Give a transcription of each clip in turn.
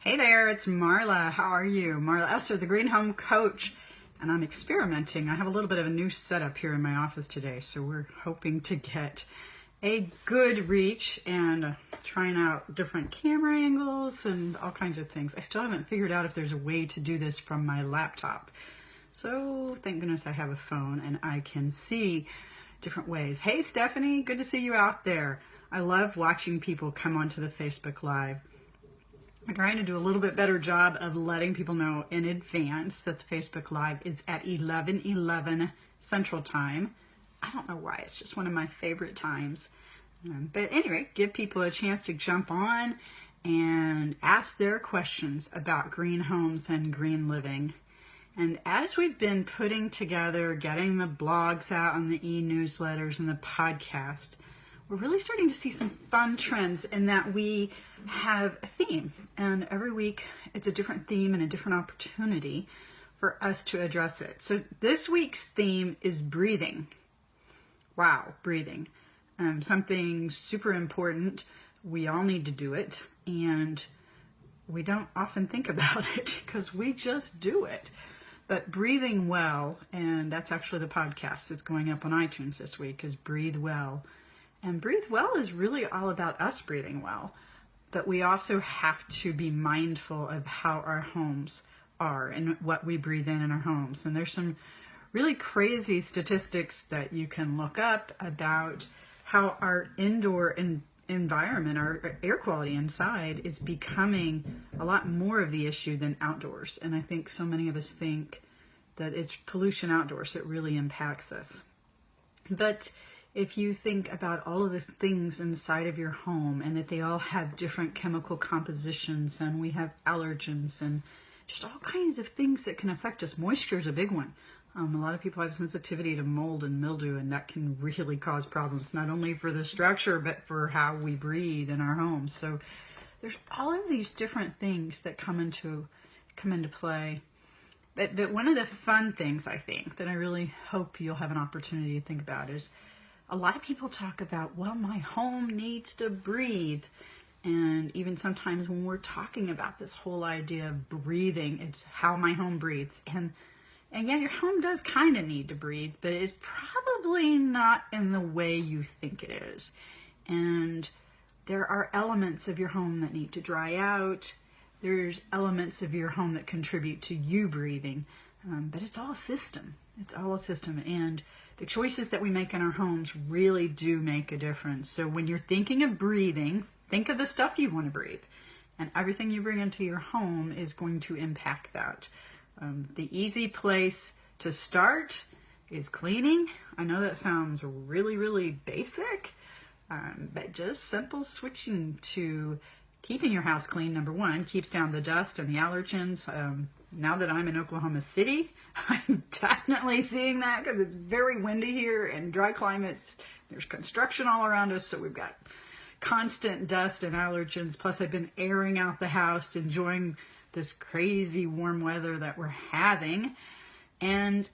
Hey there, it's Marla. How are you? Marla Esser, the Green Home Coach, and I'm experimenting. I have a little bit of a new setup here in my office today, so we're hoping to get a good reach and trying out different camera angles and all kinds of things. I still haven't figured out if there's a way to do this from my laptop. So thank goodness I have a phone and I can see different ways. Hey Stephanie, good to see you out there. I love watching people come onto the Facebook Live. I'm trying to do a little bit better job of letting people know in advance that the Facebook Live is at 11:11 Central Time. I don't know why, it's just one of my favorite times. But anyway, give people a chance to jump on and ask their questions about green homes and green living. And as we've been putting together, getting the blogs out on the e-newsletters and the podcast, we're really starting to see some fun trends in that we have a theme. And every week it's a different theme and a different opportunity for us to address it. So this week's theme is breathing. Wow, breathing. Something super important. We all need to do it. And we don't often think about it because we just do it. But breathing well, and that's actually the podcast that's going up on iTunes this week, is Breathe Well. And Breathe Well is really all about us breathing well. But we also have to be mindful of how our homes are and what we breathe in our homes. And there's some really crazy statistics that you can look up about how our indoor environment, our air quality inside, is becoming a lot more of the issue than outdoors. And I think so many of us think that it's pollution outdoors that really impacts us. But if you think about all of the things inside of your home and that they all have different chemical compositions, and we have allergens and just all kinds of things that can affect us. Moisture is a big one. A lot of people have sensitivity to mold and mildew, and that can really cause problems, not only for the structure, but for how we breathe in our homes. So there's all of these different things that come into play. But one of the fun things, I think, that I really hope you'll have an opportunity to think about is a lot of people talk about, well, my home needs to breathe. And even sometimes when we're talking about this whole idea of breathing, it's how my home breathes. And yeah, your home does kind of need to breathe, but it's probably not in the way you think it is. And there are elements of your home that need to dry out. There's elements of your home that contribute to you breathing. But it's all a system. It's all a system. And the choices that we make in our homes really do make a difference. So when you're thinking of breathing, think of the stuff you want to breathe. And everything you bring into your home is going to impact that. The easy place to start is cleaning. I know that sounds really, really basic, but just simple switching to keeping your house clean, number one, keeps down the dust and the allergens. Now that I'm in Oklahoma City, I'm definitely seeing that because it's very windy here and dry climates. There's construction all around us, so we've got constant dust and allergens. Plus, I've been airing out the house, enjoying this crazy warm weather that we're having. And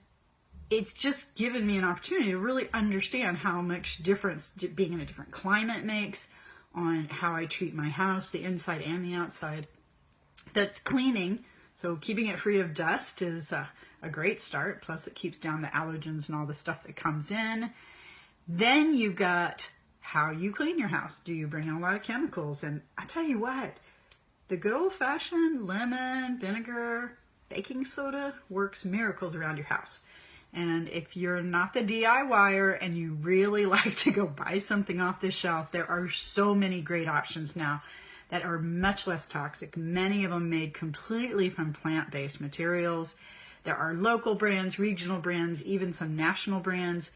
it's just given me an opportunity to really understand how much difference being in a different climate makes on how I treat my house, the inside and the outside. That cleaning, so keeping it free of dust, is a great start. Plus it keeps down the allergens and all the stuff that comes in. Then you've got how you clean your house. Do you bring in a lot of chemicals? And I tell you what, the good old-fashioned lemon, vinegar, baking soda works miracles around your house. And if you're not the DIYer and you really like to go buy something off the shelf, there are so many great options now that are much less toxic. Many of them made completely from plant-based materials. There are local brands, regional brands, even some national brands.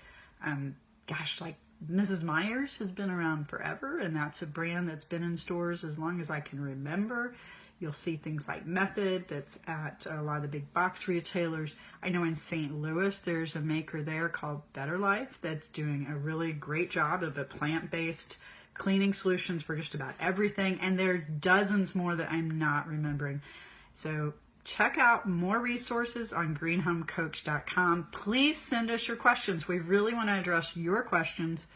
Like Mrs. Meyer's has been around forever, and that's a brand that's been in stores as long as I can remember. You'll see things like Method that's at a lot of the big box retailers. I know in St. Louis there's a maker there called Better Life that's doing a really great job of the plant-based cleaning solutions for just about everything. And there are dozens more that I'm not remembering. So check out more resources on greenhomecoach.com. Please send us your questions. We really want to address your questions.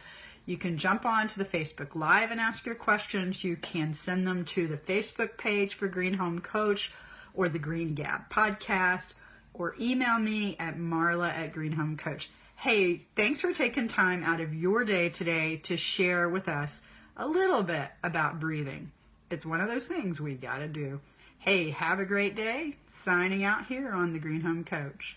You can jump on to the Facebook Live and ask your questions. You can send them to the Facebook page for Green Home Coach or the Green Gab podcast, or email me at marla@greenhomecoach. Hey, thanks for taking time out of your day today to share with us a little bit about breathing. It's one of those things we got to do. Hey, have a great day. Signing out here on the Green Home Coach.